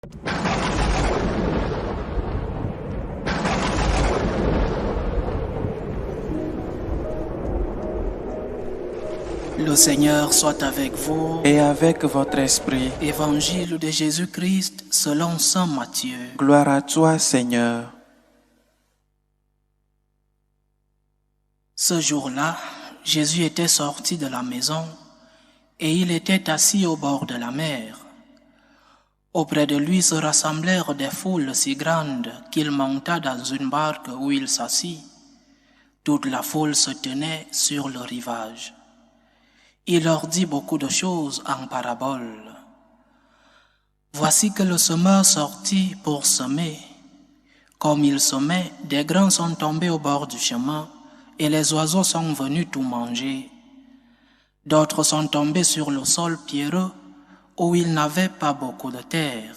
Le Seigneur soit avec vous. Et avec votre esprit. Évangile de Jésus-Christ selon saint Matthieu. Gloire à toi, Seigneur. Ce jour-là, Jésus était sorti de la maison et il était assis au bord de la mer. Auprès de lui se rassemblèrent des foules si grandes qu'il monta dans une barque où il s'assit. Toute la foule se tenait sur le rivage. Il leur dit beaucoup de choses en parabole. Voici que le semeur sortit pour semer. Comme il semait, des grains sont tombés au bord du chemin et les oiseaux sont venus tout manger. D'autres sont tombés sur le sol pierreux où il n'avait pas beaucoup de terre.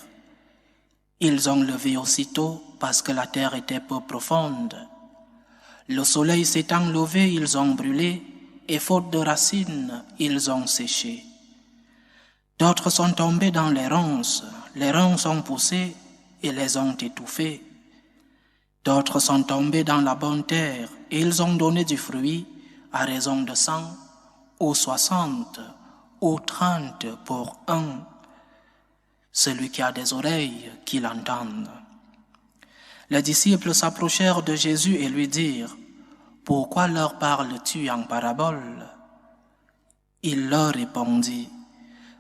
Ils ont levé aussitôt parce que la terre était peu profonde. Le soleil s'étant levé, ils ont brûlé et faute de racines, ils ont séché. D'autres sont tombés dans les ronces ont poussé et les ont étouffés. D'autres sont tombés dans la bonne terre et ils ont donné du fruit à raison de 100 ou 60 ou 30 pour un. Celui qui a des oreilles, qu'il entende. Les disciples s'approchèrent de Jésus et lui dirent: Pourquoi leur parles-tu en parabole? Il leur répondit: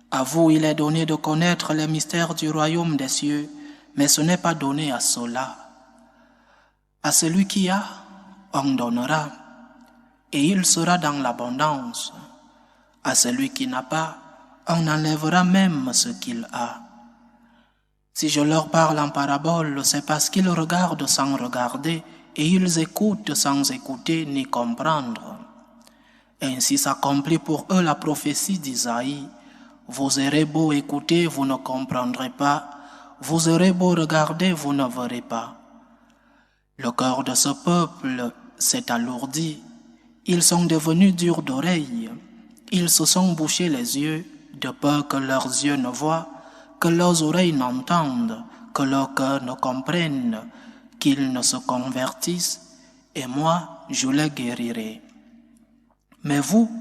À vous il est donné de connaître les mystères du royaume des cieux, mais ce n'est pas donné à ceux-là. À celui qui a, on donnera, et il sera dans l'abondance. À celui qui n'a pas, on enlèvera même ce qu'il a. Si je leur parle en parabole, c'est parce qu'ils regardent sans regarder, et ils écoutent sans écouter ni comprendre. Ainsi s'accomplit pour eux la prophétie d'Isaïe. Vous aurez beau écouter, vous ne comprendrez pas. Vous aurez beau regarder, vous ne verrez pas. Le cœur de ce peuple s'est alourdi. Ils sont devenus durs d'oreille. Ils se sont bouchés les yeux, de peur que leurs yeux ne voient, que leurs oreilles n'entendent, que leur cœur ne comprenne, qu'ils ne se convertissent, et moi, je les guérirai. Mais vous,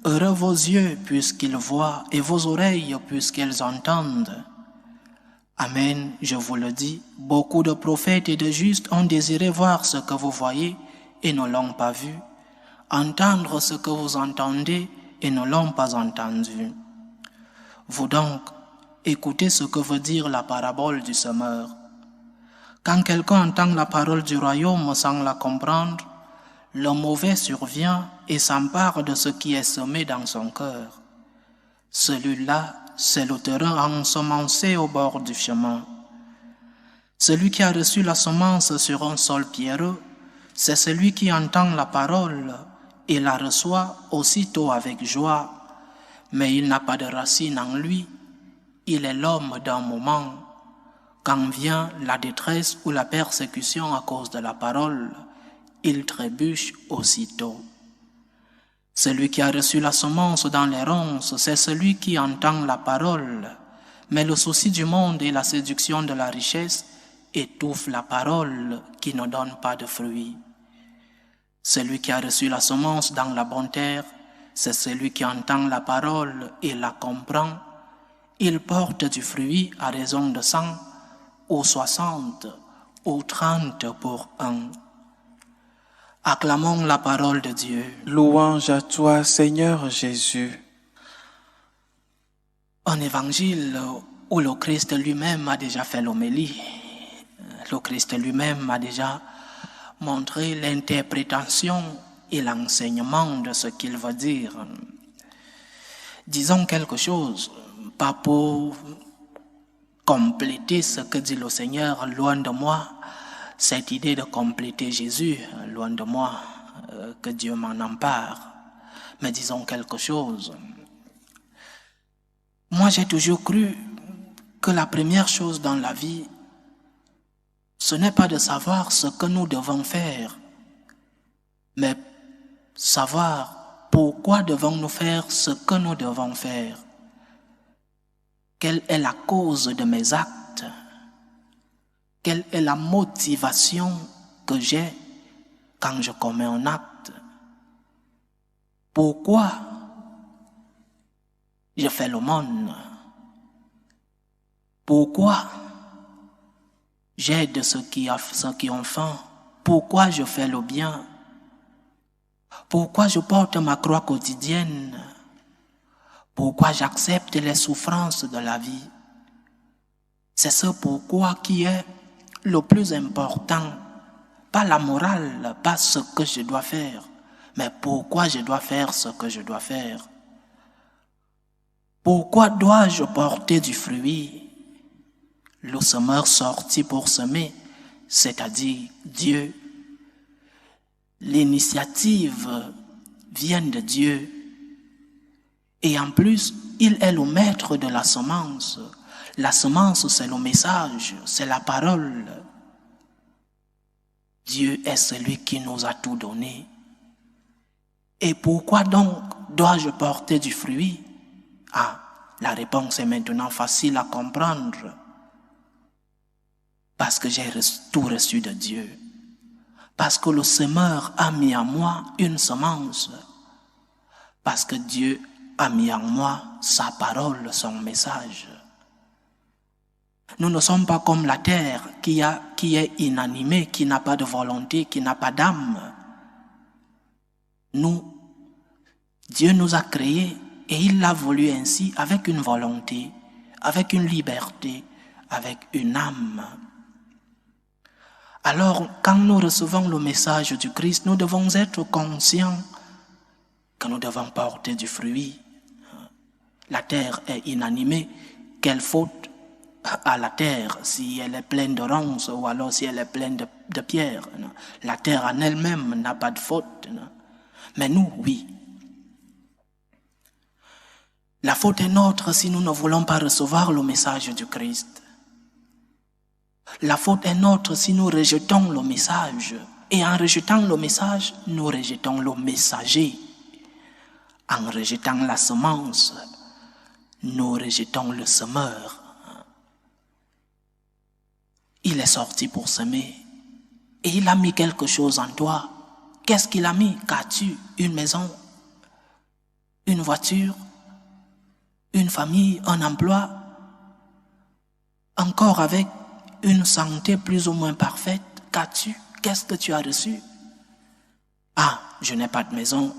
heureux vos yeux puisqu'ils voient, et vos oreilles puisqu'elles entendent. Amen, je vous le dis, beaucoup de prophètes et de justes ont désiré voir ce que vous voyez et ne l'ont pas vu, entendre ce que vous entendez et ne l'ont pas entendu. Vous donc, écoutez ce que veut dire la parabole du semeur. Quand quelqu'un entend la parole du royaume sans la comprendre, le mauvais survient et s'empare de ce qui est semé dans son cœur. Celui-là, c'est le terrain ensemencé au bord du chemin. Celui qui a reçu la semence sur un sol pierreux, c'est celui qui entend la parole et la reçoit aussitôt avec joie, mais il n'a pas de racine en lui. Il est l'homme d'un moment. Quand vient la détresse ou la persécution à cause de la parole, il trébuche aussitôt. Celui qui a reçu la semence dans les ronces, c'est celui qui entend la parole, mais le souci du monde et la séduction de la richesse étouffent la parole qui ne donne pas de fruits. Celui qui a reçu la semence dans la bonne terre, c'est celui qui entend la parole et la comprend. Il porte du fruit à raison de 100 ou 60 ou 30 pour un. Acclamons la parole de Dieu. Louange à toi, Seigneur Jésus. Un évangile où le Christ lui-même a déjà fait l'homélie. Le Christ lui-même a déjà montré l'interprétation et l'enseignement de ce qu'il veut dire. Disons quelque chose, pas pour compléter ce que dit le Seigneur, loin de moi, cette idée de compléter Jésus, loin de moi, que Dieu m'en empare. Mais disons quelque chose. Moi, j'ai toujours cru que la première chose dans la vie, ce n'est pas de savoir ce que nous devons faire, mais savoir pourquoi devons-nous faire ce que nous devons faire. Quelle est la cause de mes actes? Quelle est la motivation que j'ai quand je commets un acte? Pourquoi je fais l'aumône? Pourquoi j'aide ceux qui ont faim? Pourquoi je fais le bien? Pourquoi je porte ma croix quotidienne? Pourquoi j'accepte les souffrances de la vie? C'est ce pourquoi qui est le plus important. Pas la morale, pas ce que je dois faire, mais pourquoi je dois faire ce que je dois faire. Pourquoi dois-je porter du fruit? Le semeur sorti pour semer, c'est-à-dire Dieu. L'initiative vient de Dieu. Et en plus, il est le maître de la semence. La semence, c'est le message, c'est la parole. Dieu est celui qui nous a tout donné. Et pourquoi donc dois-je porter du fruit? Ah, la réponse est maintenant facile à comprendre. Parce que j'ai tout reçu de Dieu. Parce que le semeur a mis en moi une semence. Parce que Dieu a mis en moi sa parole, son message. Nous ne sommes pas comme la terre qui est inanimée, qui n'a pas de volonté, qui n'a pas d'âme. Nous, Dieu nous a créés et il l'a voulu ainsi avec une volonté, avec une liberté, avec une âme. Alors, quand nous recevons le message du Christ, nous devons être conscients que nous devons porter du fruit. La terre est inanimée. Quelle faute à la terre si elle est pleine de ronces ou alors si elle est pleine de pierres? La terre en elle-même n'a pas de faute. Mais nous, oui. La faute est nôtre si nous ne voulons pas recevoir le message du Christ. La faute est nôtre si nous rejetons le message. Et en rejetant le message, nous rejetons le messager. En rejetant la semence, nous rejetons le semeur. Il est sorti pour semer. Et il a mis quelque chose en toi. Qu'est-ce qu'il a mis? Qu'as-tu? Une maison? Une voiture? Une famille? Un emploi? Encore avec une santé plus ou moins parfaite? Qu'as-tu? Qu'est-ce que tu as reçu? Ah, je n'ai pas de maison.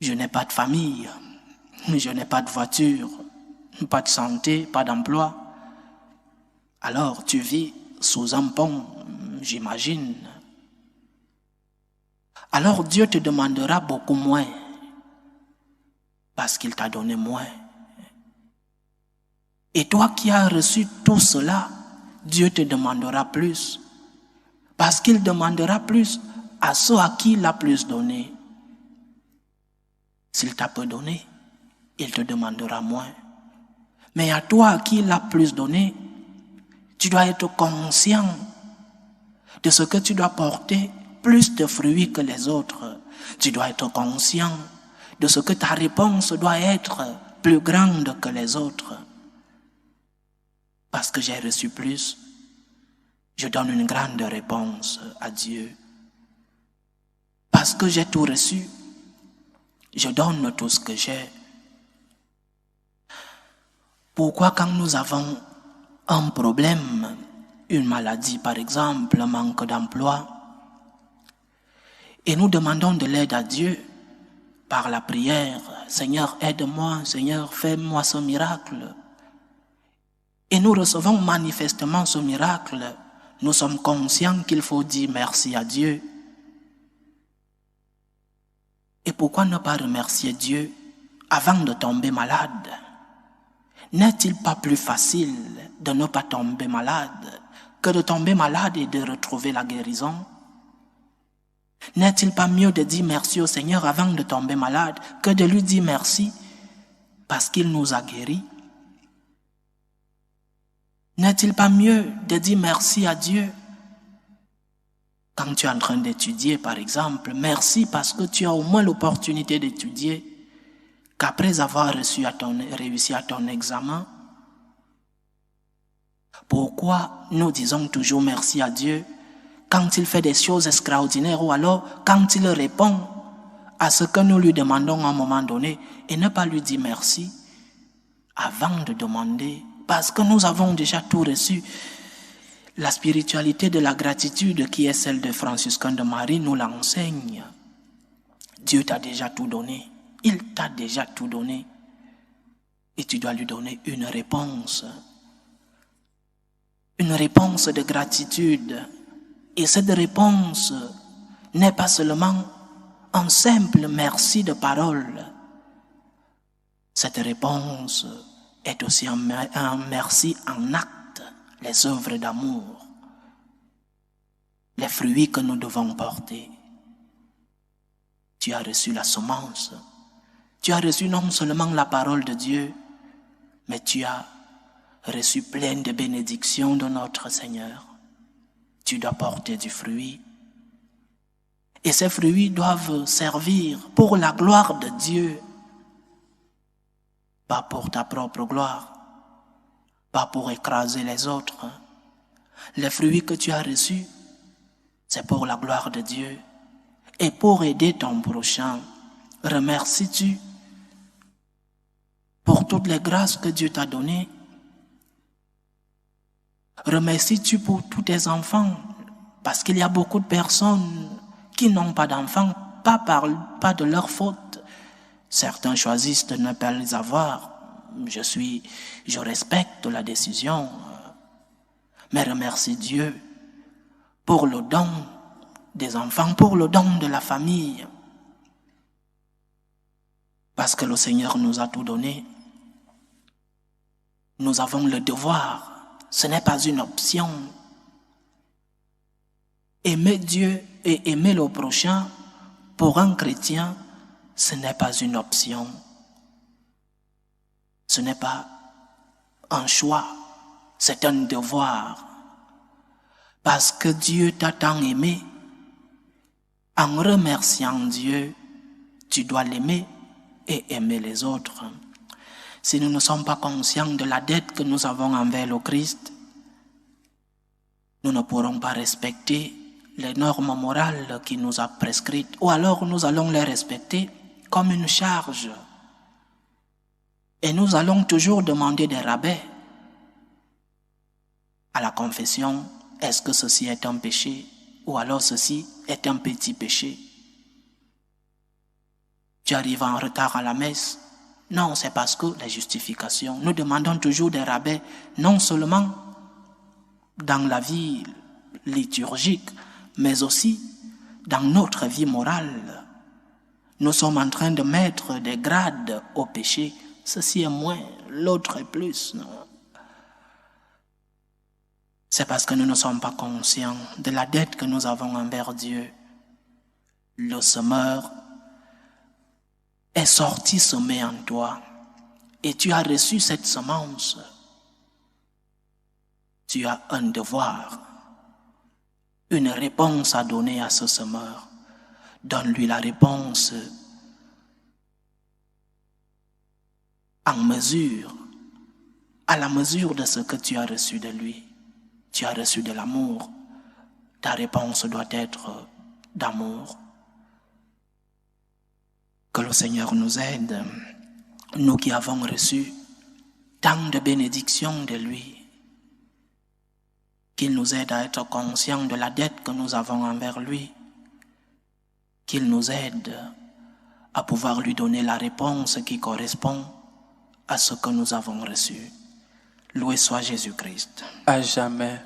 Je n'ai pas de famille. Je n'ai pas de voiture. Pas de santé, pas d'emploi. Alors tu vis sous un pont, j'imagine. Alors Dieu te demandera beaucoup moins. Parce qu'il t'a donné moins. Et toi qui as reçu tout cela, Dieu te demandera plus. Parce qu'il demandera plus à ceux à qui il a plus donné. S'il t'a peu donné, il te demandera moins. Mais à toi à qui il a plus donné, tu dois être conscient de ce que tu dois porter plus de fruits que les autres. Tu dois être conscient de ce que ta réponse doit être plus grande que les autres. Parce que j'ai reçu plus, je donne une grande réponse à Dieu. Parce que j'ai tout reçu, je donne tout ce que j'ai. Pourquoi quand nous avons un problème, une maladie par exemple, un manque d'emploi, et nous demandons de l'aide à Dieu par la prière, Seigneur aide-moi, Seigneur fais-moi ce miracle, et nous recevons manifestement ce miracle, nous sommes conscients qu'il faut dire merci à Dieu. Et pourquoi ne pas remercier Dieu avant de tomber malade? N'est-il pas plus facile de ne pas tomber malade que de tomber malade et de retrouver la guérison? N'est-il pas mieux de dire merci au Seigneur avant de tomber malade que de lui dire merci parce qu'il nous a guéris? N'est-il pas mieux de dire merci à Dieu quand tu es en train d'étudier, par exemple, merci parce que tu as au moins l'opportunité d'étudier, qu'après avoir réussi à ton examen? Pourquoi nous disons toujours merci à Dieu quand il fait des choses extraordinaires ou alors quand il répond à ce que nous lui demandons à un moment donné et ne pas lui dire merci avant de demander, parce que nous avons déjà tout reçu. La spiritualité de la gratitude qui est celle de Franciscain de Marie nous l'enseigne. Dieu t'a déjà tout donné. Il t'a déjà tout donné. Et tu dois lui donner une réponse. Une réponse de gratitude. Et cette réponse n'est pas seulement un simple merci de parole. Cette réponse est aussi un merci en acte, les œuvres d'amour, les fruits que nous devons porter. Tu as reçu la semence. Tu as reçu non seulement la parole de Dieu, mais tu as reçu plein de bénédictions de notre Seigneur. Tu dois porter du fruit. Et ces fruits doivent servir pour la gloire de Dieu, pas pour ta propre gloire, pas pour écraser les autres. Les fruits que tu as reçus, c'est pour la gloire de Dieu et pour aider ton prochain. Remercies-tu pour toutes les grâces que Dieu t'a données? Remercies-tu pour tous tes enfants? Parce qu'il y a beaucoup de personnes qui n'ont pas d'enfants, pas de leur faute. Certains choisissent de ne pas les avoir. Je respecte la décision. Mais remercie Dieu pour le don des enfants, pour le don de la famille. Parce que le Seigneur nous a tout donné. Nous avons le devoir. Ce n'est pas une option. Aimer Dieu et aimer le prochain, pour un chrétien, ce n'est pas une option. Ce n'est pas un choix, c'est un devoir. Parce que Dieu t'a tant aimé, en remerciant Dieu, tu dois l'aimer et aimer les autres. Si nous ne sommes pas conscients de la dette que nous avons envers le Christ, nous ne pourrons pas respecter les normes morales qu'il nous a prescrites, ou alors nous allons les respecter comme une charge. Et nous allons toujours demander des rabais à la confession. Est-ce que ceci est un péché ou alors ceci est un petit péché? Tu arrives en retard à la messe? Non, c'est parce que la justification. Nous demandons toujours des rabais, non seulement dans la vie liturgique, mais aussi dans notre vie morale. Nous sommes en train de mettre des grades au péché. Ceci est moins, l'autre est plus. Non. C'est parce que nous ne sommes pas conscients de la dette que nous avons envers Dieu. Le semeur est sorti semer en toi et tu as reçu cette semence. Tu as un devoir, une réponse à donner à ce semeur. Donne-lui la réponse en mesure, à la mesure de ce que tu as reçu de lui. Tu as reçu de l'amour. Ta réponse doit être d'amour. Que le Seigneur nous aide, nous qui avons reçu tant de bénédictions de lui, qu'il nous aide à être conscients de la dette que nous avons envers lui, qu'il nous aide à pouvoir lui donner la réponse qui correspond à ce que nous avons reçu. Loué soit Jésus-Christ. À jamais.